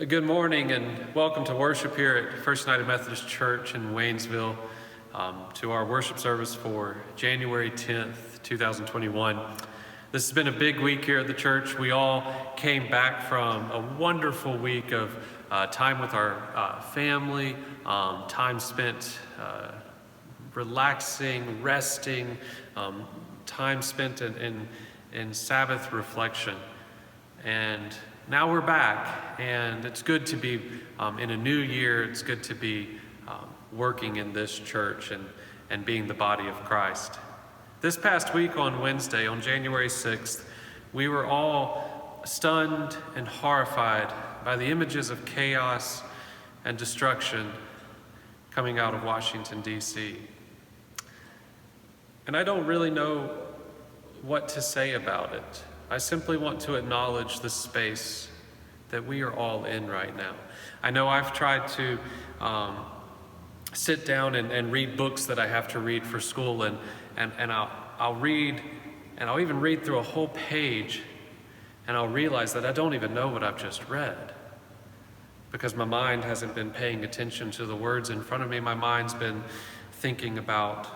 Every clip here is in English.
Good morning and welcome to worship here at First United Methodist Church in Waynesville, to our worship service for January 10th, 2021. This has been a big week here at the church. We all came back from a wonderful week of time with our family, time spent relaxing, resting, time spent in Sabbath reflection. And now we're back, and it's good to be in a new year. It's good to be working in this church and being the body of Christ. This past week on Wednesday, on January 6th, we were all stunned and horrified by the images of chaos and destruction coming out of Washington, D.C. And I don't really know what to say about it. I simply want to acknowledge the space that we are all in right now. I know I've tried to sit down and read books that I have to read for school, and I'll read, and I'll even read through a whole page, and I'll realize that I don't even know what I've just read, because my mind hasn't been paying attention to the words in front of me. My mind's been thinking about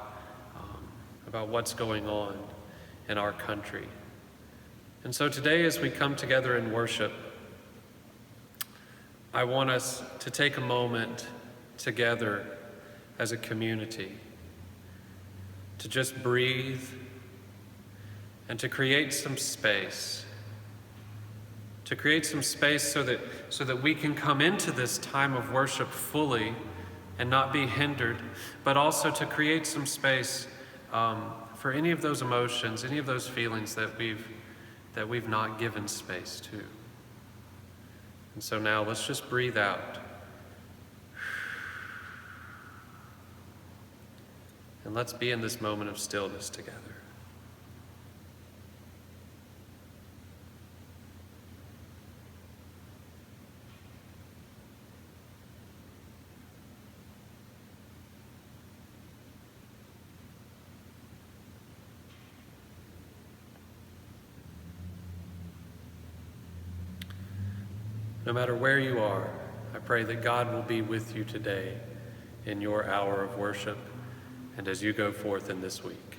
what's going on in our country. And so today, as we come together in worship, I want us to take a moment together as a community to just breathe and to create some space. To create some space so that we can come into this time of worship fully and not be hindered, but also to create some space for any of those emotions, any of those feelings that we've not given space to. And so now let's just breathe out. And let's be in this moment of stillness together. No matter where you are, I pray that God will be with you today in your hour of worship and as you go forth in this week.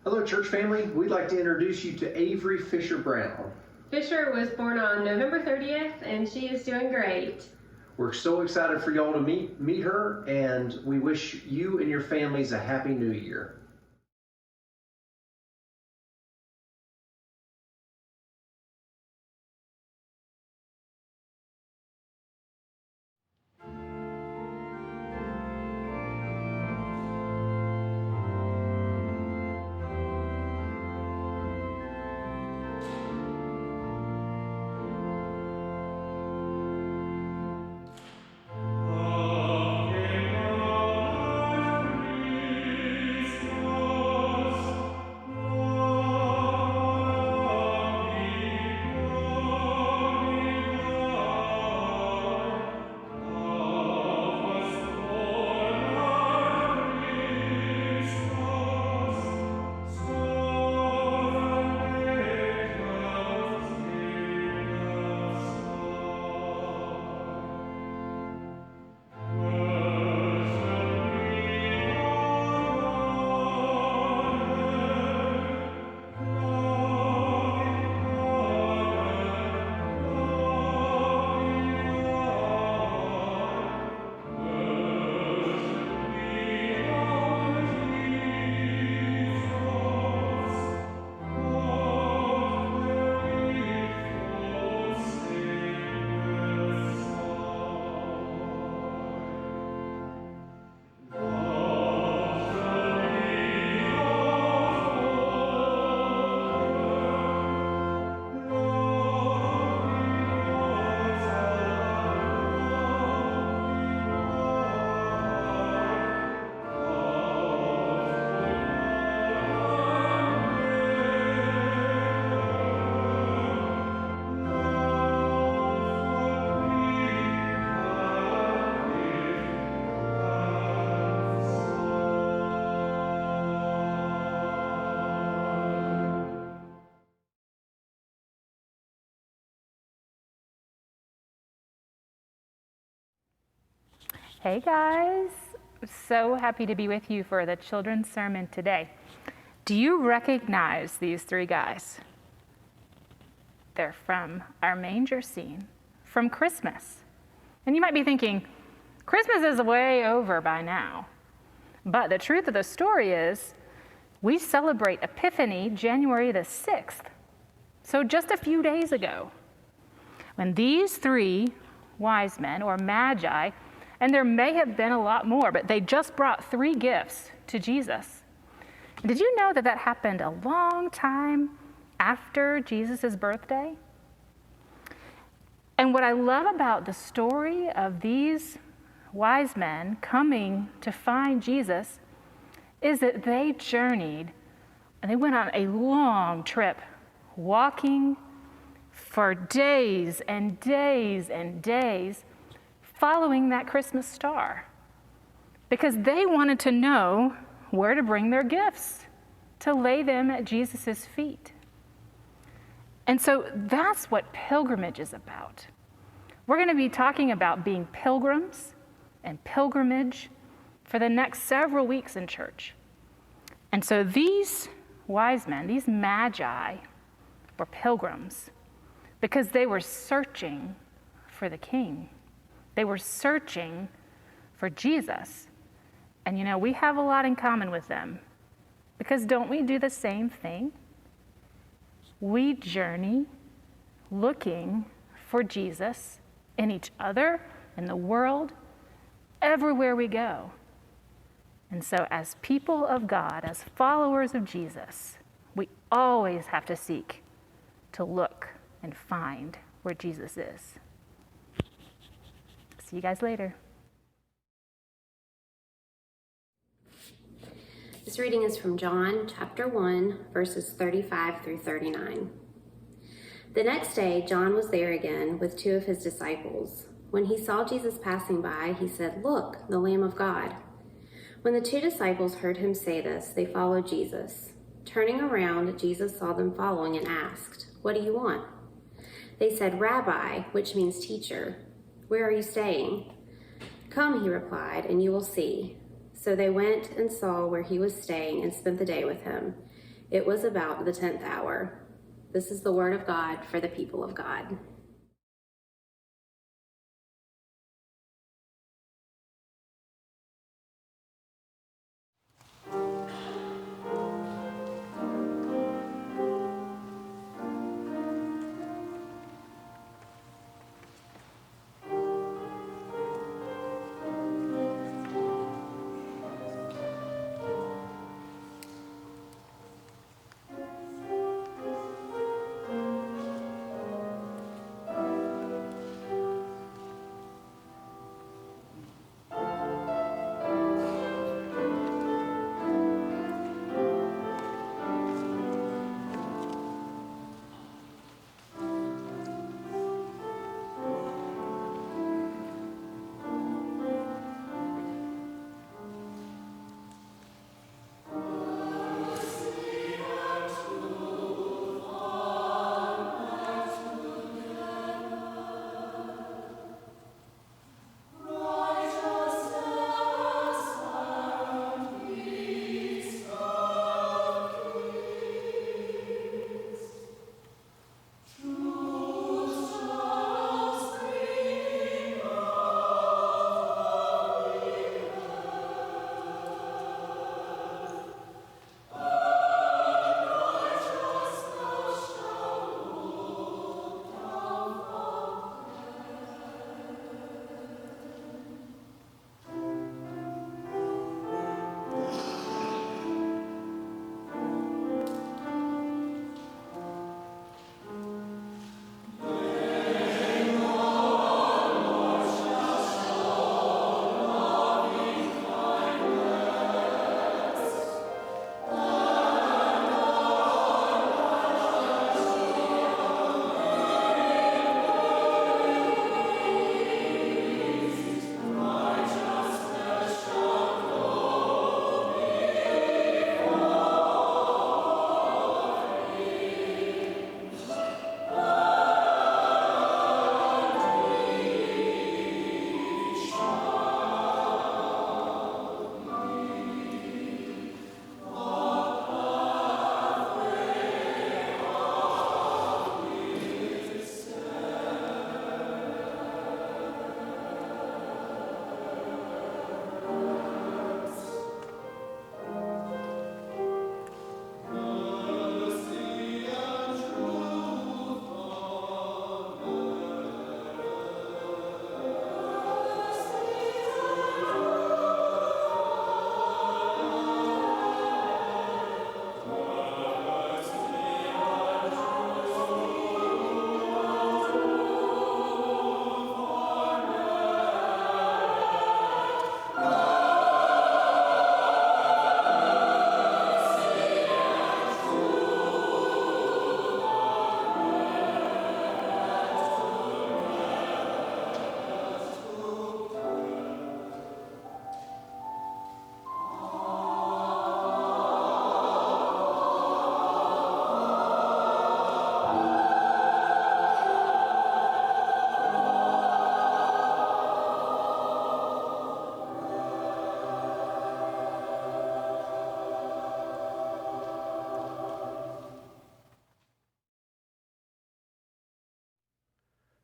Hello, church family. We'd like to introduce you to Avery Fisher Brown. Fisher was born on November 30th, and she is doing great. We're so excited for y'all to meet her, and we wish you and your families a happy new year. Peace. Hey guys, so happy to be with you for the children's sermon today. Do you recognize these three guys? They're from our manger scene, from Christmas. And you might be thinking, Christmas is way over by now. But the truth of the story is, we celebrate Epiphany January the 6th. So just a few days ago, when these three wise men, or magi, and there may have been a lot more, but they just brought 3 gifts to Jesus. Did you know that that happened a long time after Jesus' birthday? And what I love about the story of these wise men coming to find Jesus is that they journeyed and they went on a long trip, walking for days and days and days, following that Christmas star, because they wanted to know where to bring their gifts, to lay them at Jesus' feet. And so that's what pilgrimage is about. We're going to be talking about being pilgrims and pilgrimage for the next several weeks in church. And so these wise men, these magi, were pilgrims because they were searching for the King. They were searching for Jesus. And you know, we have a lot in common with them, because don't we do the same thing? We journey looking for Jesus in each other, in the world, everywhere we go. And so as people of God, as followers of Jesus, we always have to seek to look and find where Jesus is. See you guys later. This reading is from John chapter 1, verses 35 through 39. The next day, John was there again with 2 of his disciples. When he saw Jesus passing by, he said, "Look, the Lamb of God." When the 2 disciples heard him say this, they followed Jesus. Turning around, Jesus saw them following and asked, "What do you want?" They said, "Rabbi," which means teacher. "Where are you staying?" "Come," he replied, "and you will see." So they went and saw where he was staying and spent the day with him. It was about the 10th hour. This is the word of God for the people of God.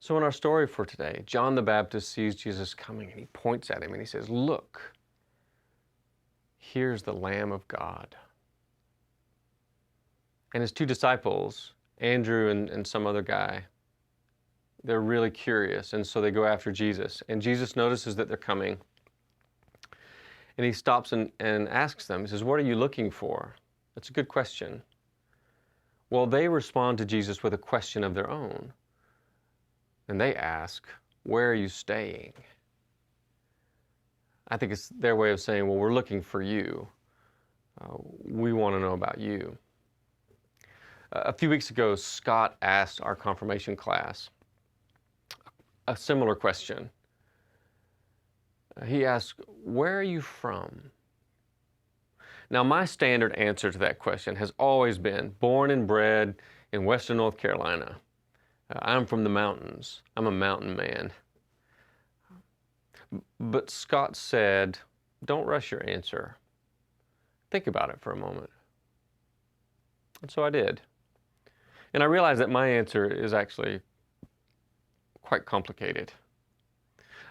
So in our story for today, John the Baptist sees Jesus coming and he points at him and he says, "Look, here's the Lamb of God." And his two disciples, Andrew and some other guy, they're really curious, and so they go after Jesus. And Jesus notices that they're coming, and he stops and asks them, he says, "What are you looking for?" That's a good question. Well, they respond to Jesus with a question of their own. And they ask, "Where are you staying?" I think it's their way of saying, well, we're looking for you. We want to know about you. A few weeks ago, Scott asked our confirmation class a similar question. He asked, "Where are you from?" Now, my standard answer to that question has always been born and bred in Western North Carolina. I'm from the mountains. I'm a mountain man. But Scott said, "Don't rush your answer. Think about it for a moment." And so I did. And I realized that my answer is actually quite complicated.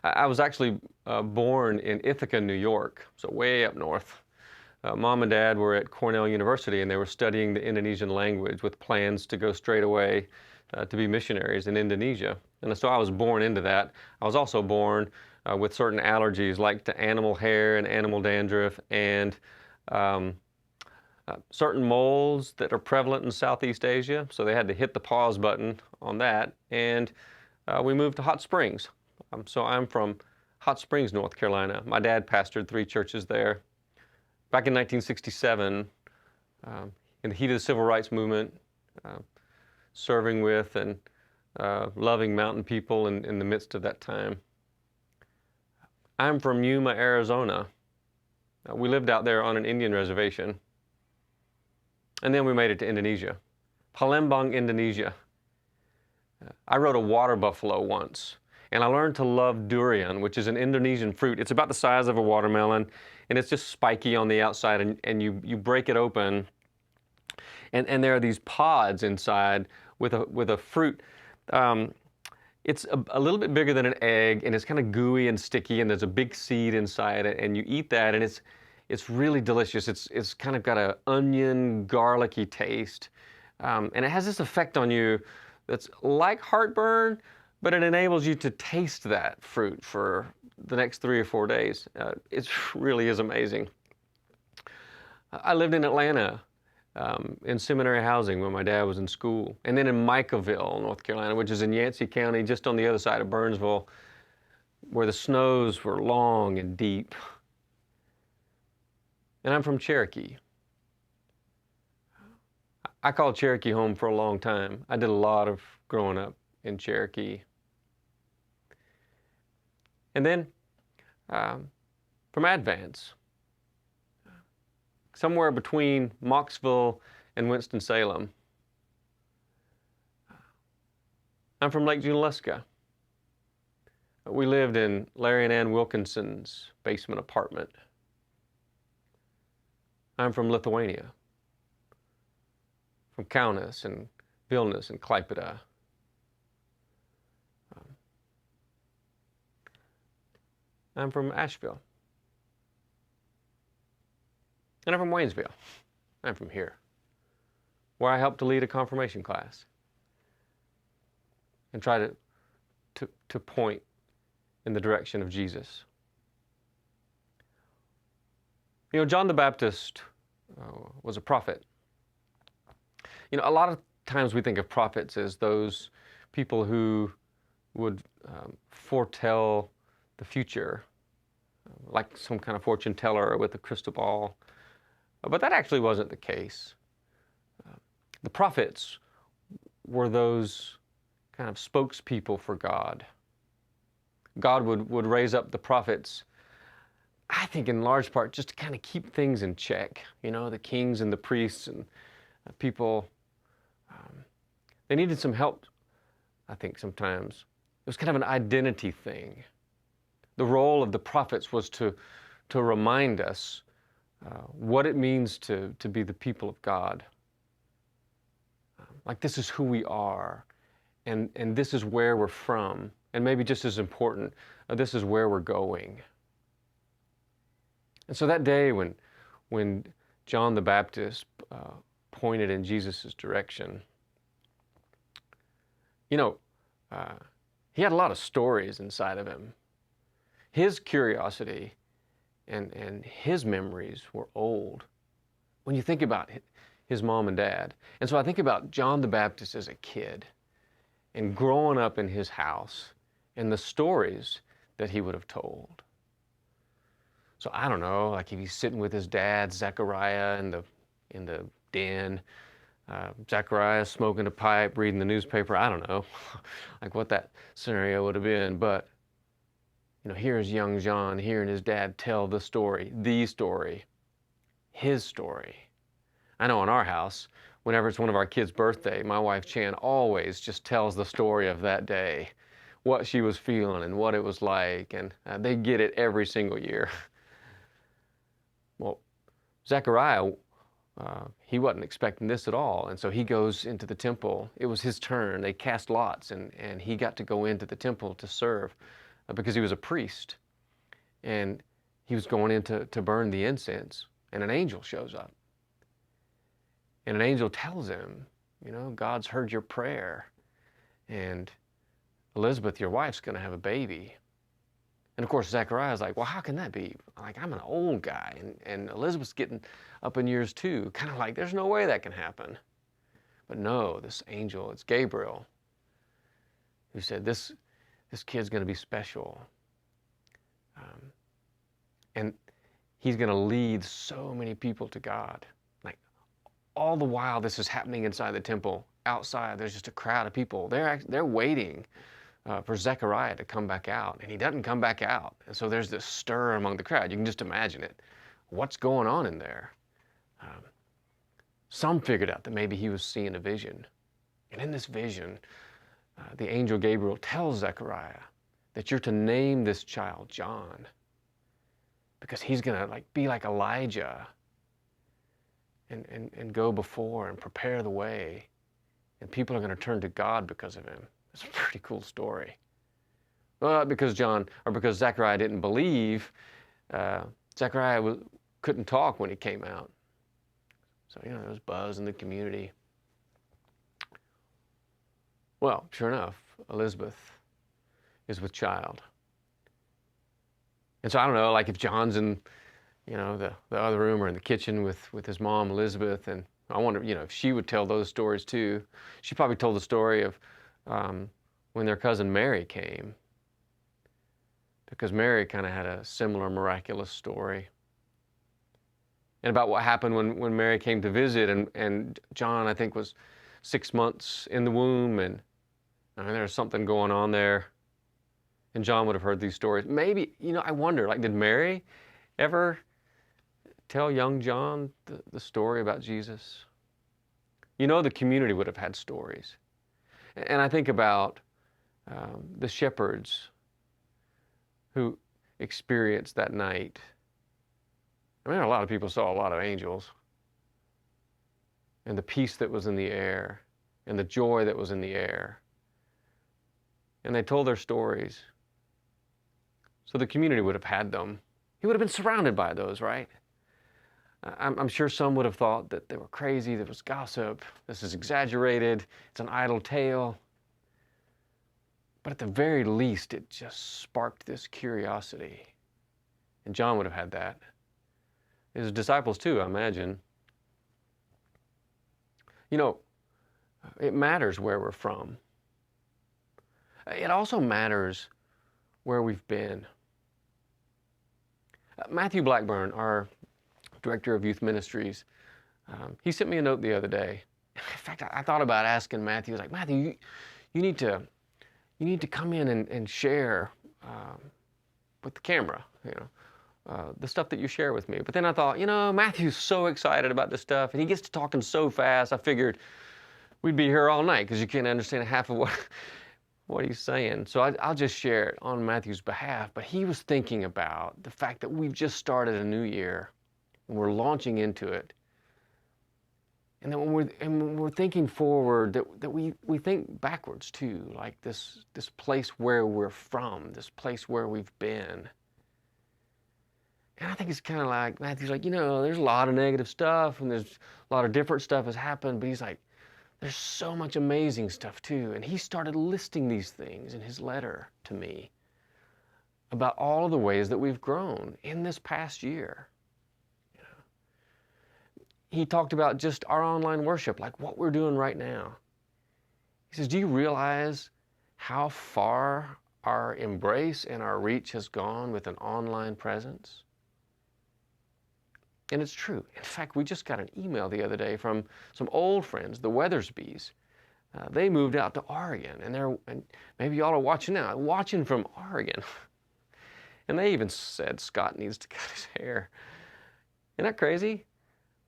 I was actually born in Ithaca, New York, so way up north. Mom and Dad were at Cornell University and they were studying the Indonesian language with plans to go straight away to be missionaries in Indonesia. And so I was born into that. I was also born with certain allergies like to animal hair and animal dandruff and certain molds that are prevalent in Southeast Asia. So they had to hit the pause button on that. And we moved to Hot Springs. So I'm from Hot Springs, North Carolina. My dad pastored 3 churches there. Back in 1967, in the heat of the Civil Rights Movement, serving with and loving mountain people in the midst of that time. I'm from Yuma, Arizona. We lived out there on an Indian reservation. And then we made it to Indonesia. Palembang, Indonesia. I rode a water buffalo once. And I learned to love durian, which is an Indonesian fruit. It's about the size of a watermelon, and it's just spiky on the outside, and you break it open, and there are these pods inside with a fruit. It's a little bit bigger than an egg, and it's kind of gooey and sticky, and there's a big seed inside it, and you eat that, and it's really delicious. It's kind of got an onion, garlicky taste, and it has this effect on you that's like heartburn, but it enables you to taste that fruit for the next 3 or 4 days. It really is amazing. I lived in Atlanta in seminary housing when my dad was in school, and then in Micaville, North Carolina, which is in Yancey County, just on the other side of Burnsville, where the snows were long and deep. And I'm from Cherokee. I called Cherokee home for a long time. I did a lot of growing up in Cherokee. And then from Advance, somewhere between Mocksville and Winston-Salem. I'm from Lake Junaluska. We lived in Larry and Ann Wilkinson's basement apartment. I'm from Lithuania, from Kaunas and Vilnius and Klaipėda. I'm from Asheville. And I'm from Waynesville. I'm from here, where I helped to lead a confirmation class and try to point in the direction of Jesus. You know, John the Baptist was a prophet. You know, a lot of times we think of prophets as those people who would foretell the future, like some kind of fortune teller with a crystal ball. But that actually wasn't the case. The prophets were those kind of spokespeople for God. God would raise up the prophets, I think in large part, just to kind of keep things in check. You know, the kings and the priests and people, they needed some help, I think, sometimes. It was kind of an identity thing. The role of the prophets was to remind us what it means to be the people of God. Like, this is who we are, and this is where we're from. And maybe just as important, this is where we're going. And so that day when John the Baptist pointed in Jesus' direction, you know, he had a lot of stories inside of him. His curiosity and his memories were old when you think about his mom and dad. And so I think about John the Baptist as a kid and growing up in his house and the stories that he would have told. So I don't know, like if he's sitting with his dad, Zechariah, in the den, Zechariah smoking a pipe, reading the newspaper, I don't know, like what that scenario would have been. But, you know, here's young John hearing his dad tell the story, his story. I know in our house, whenever it's one of our kids' birthday, my wife Chan always just tells the story of that day, what she was feeling and what it was like, and they get it every single year. Well, Zechariah, he wasn't expecting this at all, and so he goes into the temple. It was his turn. They cast lots, and he got to go into the temple to serve because he was a priest, and he was going in to burn the incense, and an angel shows up. And an angel tells him, you know, God's heard your prayer, and Elizabeth, your wife's going to have a baby. And of course, Zechariah's like, well, how can that be? Like, I'm an old guy, and Elizabeth's getting up in years too. Kind of like, there's no way that can happen. But no, this angel, it's Gabriel, who said, this kid's going to be special. And he's going to lead so many people to God. Like, all the while this is happening inside the temple, outside, there's just a crowd of people. They're waiting for Zechariah to come back out, and he doesn't come back out. And so there's this stir among the crowd. You can just imagine it. What's going on in there? Some figured out that maybe he was seeing a vision. And in this vision, the angel Gabriel tells Zechariah that you're to name this child John, because he's going to be like Elijah and go before and prepare the way. And people are going to turn to God because of him. It's a pretty cool story. Well, because Zechariah didn't believe, Zechariah couldn't talk when he came out. So, you know, there was buzz in the community. Well, sure enough, Elizabeth is with child. And so I don't know, like if John's in, you know, the other room or in the kitchen with his mom, Elizabeth, and I wonder, you know, if she would tell those stories too. She probably told the story of when their cousin Mary came, because Mary kind of had a similar miraculous story. And about what happened when Mary came to visit, and John, I think, was 6 months in the womb, and I mean, there was something going on there. And John would have heard these stories. Maybe, you know, I wonder, like, did Mary ever tell young John the story about Jesus? You know, the community would have had stories. And I think about the shepherds who experienced that night. I mean, a lot of people saw a lot of angels, and the peace that was in the air, and the joy that was in the air. And they told their stories. So the community would have had them. He would have been surrounded by those, right? I'm sure some would have thought that they were crazy, there was gossip, this is exaggerated, it's an idle tale. But at the very least, it just sparked this curiosity. And John would have had that. His disciples too, I imagine. You know, it matters where we're from. It also matters where we've been. Matthew Blackburn, our director of youth ministries, he sent me a note the other day. In fact, I thought about asking Matthew. I was like, Matthew, you need to come in and share with the camera, you know, the stuff that you share with me. But then I thought, you know, Matthew's so excited about this stuff, and he gets to talking so fast. I figured we'd be here all night because you can't understand half of what he's saying. So I'll just share it on Matthew's behalf. But he was thinking about the fact that we've just started a new year and we're launching into it. And then when we're thinking forward, that we think backwards too, like this place where we're from, this place where we've been. And I think it's kind of like, Matthew's like, there's a lot of negative stuff and there's a lot of different stuff has happened, but he's like, there's so much amazing stuff too. And he started listing these things in his letter to me about all of the ways that we've grown in this past year. He talked about just our online worship, like what we're doing right now. He says, do you realize how far our embrace and our reach has gone with an online presence? And it's true. In fact, we just got an email the other day from some old friends, the Weathersbys. They moved out to Oregon, and maybe y'all are watching now, watching from Oregon. And they even said Scott needs to cut his hair. Isn't that crazy?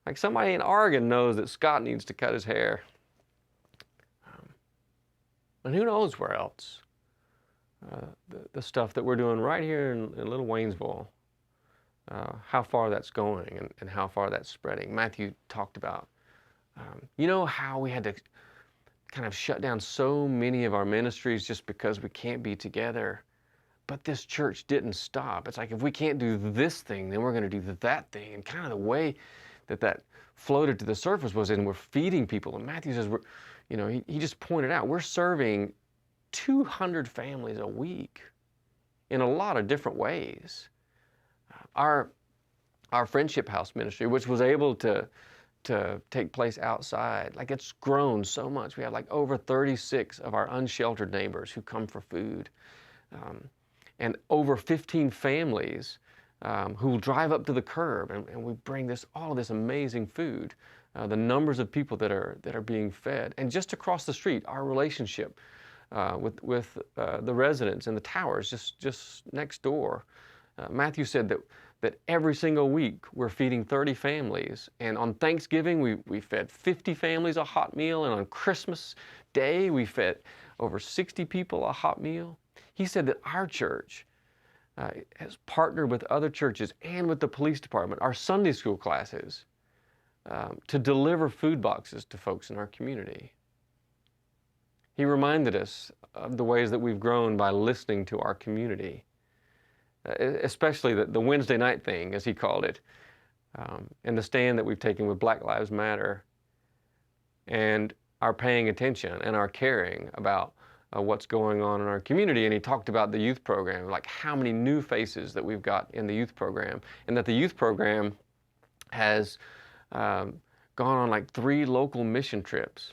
Like somebody in Oregon knows that Scott needs to cut his hair. And who knows where else? The stuff that we're doing right here in Little Waynesville, how far that's going and how far that's spreading. Matthew talked about, how we had to kind of shut down so many of our ministries just because we can't be together. But this church didn't stop. It's like, if we can't do this thing, then we're going to do that thing. And kind of the way that floated to the surface was, and we're feeding people. And Matthew says, he just pointed out, we're serving 200 families a week in a lot of different ways. Our Friendship House ministry, which was able to take place outside, like it's grown so much. We have like over 36 of our unsheltered neighbors who come for food. And over 15 families who will drive up to the curb, and we bring all of this amazing food. The numbers of people that are being fed, and just across the street, our relationship with the residents in the towers just next door. Matthew said that every single week we're feeding 30 families, and on Thanksgiving we fed 50 families a hot meal, and on Christmas Day we fed over 60 people a hot meal. He said that our church has partnered with other churches and with the police department, our Sunday school classes, to deliver food boxes to folks in our community. He reminded us of the ways that we've grown by listening to our community, especially the Wednesday night thing, as he called it, and the stand that we've taken with Black Lives Matter, and our paying attention and our caring about what's going on in our community. And he talked about the youth program, like how many new faces that we've got in the youth program, and that the youth program has gone on like 3 local mission trips.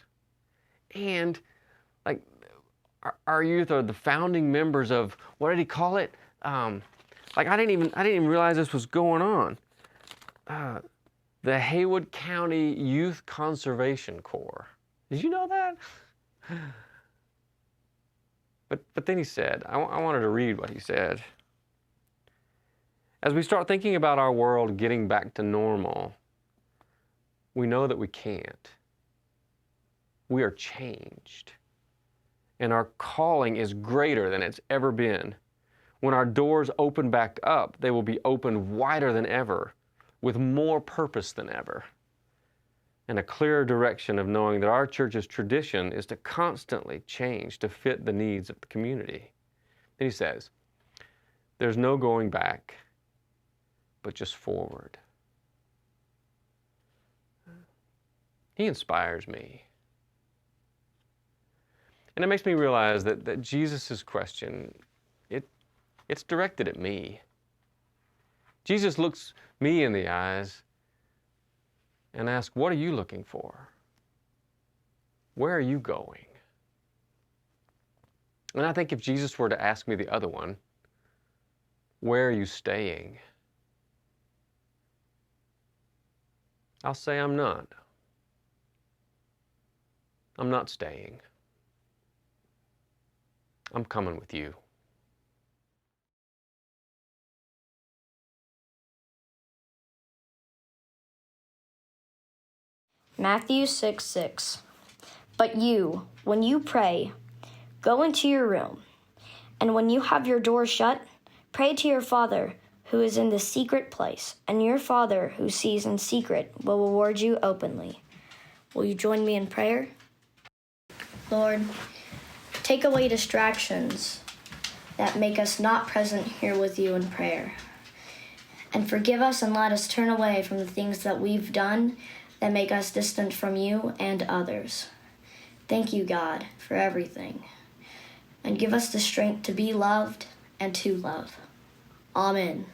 And like our youth are the founding members of, what did he call it? Like I didn't even realize this was going on. The Haywood County Youth Conservation Corps. Did you know that? But then he said, I wanted to read what he said. As we start thinking about our world getting back to normal, we know that we can't. We are changed. And our calling is greater than it's ever been. When our doors open back up, they will be opened wider than ever, with more purpose than ever, and a clearer direction of knowing that our church's tradition is to constantly change to fit the needs of the community. Then he says, there's no going back, but just forward. He inspires me. And it makes me realize that Jesus' question, it's directed at me. Jesus looks me in the eyes and asks, what are you looking for? Where are you going? And I think if Jesus were to ask me the other one, where are you staying? I'll say I'm not. I'm not staying. I'm coming with you. Matthew 6:6. But you, when you pray, go into your room, and when you have your door shut, pray to your Father who is in the secret place, and your Father who sees in secret will reward you openly. Will you join me in prayer? Lord, take away distractions that make us not present here with you in prayer. And forgive us and let us turn away from the things that we've done that make us distant from you and others. Thank you, God, for everything. And give us the strength to be loved and to love. Amen.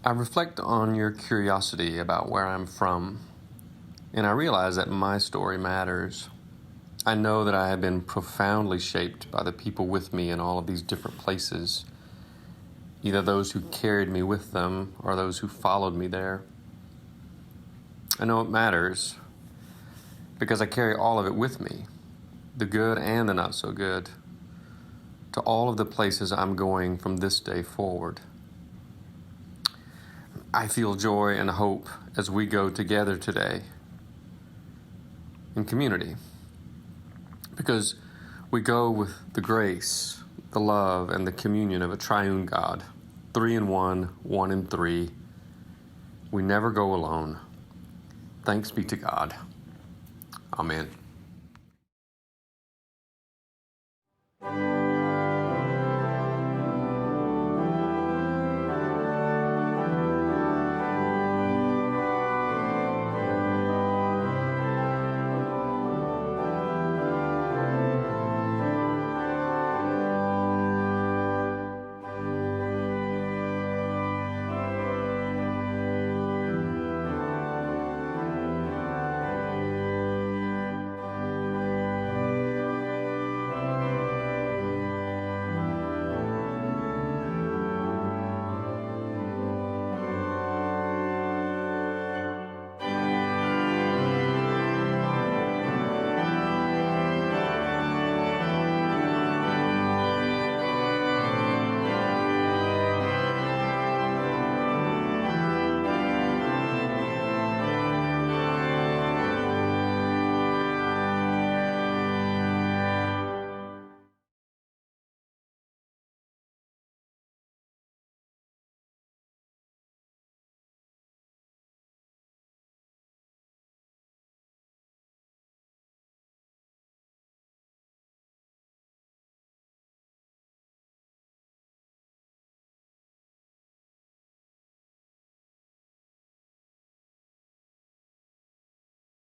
I reflect on your curiosity about where I'm from, and I realize that my story matters. I know that I have been profoundly shaped by the people with me in all of these different places, either those who carried me with them or those who followed me there. I know it matters because I carry all of it with me, the good and the not so good, to all of the places I'm going from this day forward. I feel joy and hope as we go together today in community, because we go with the grace, the love, and the communion of a triune God, 3 in 1, 1 in 3. We never go alone. Thanks be to God. Amen.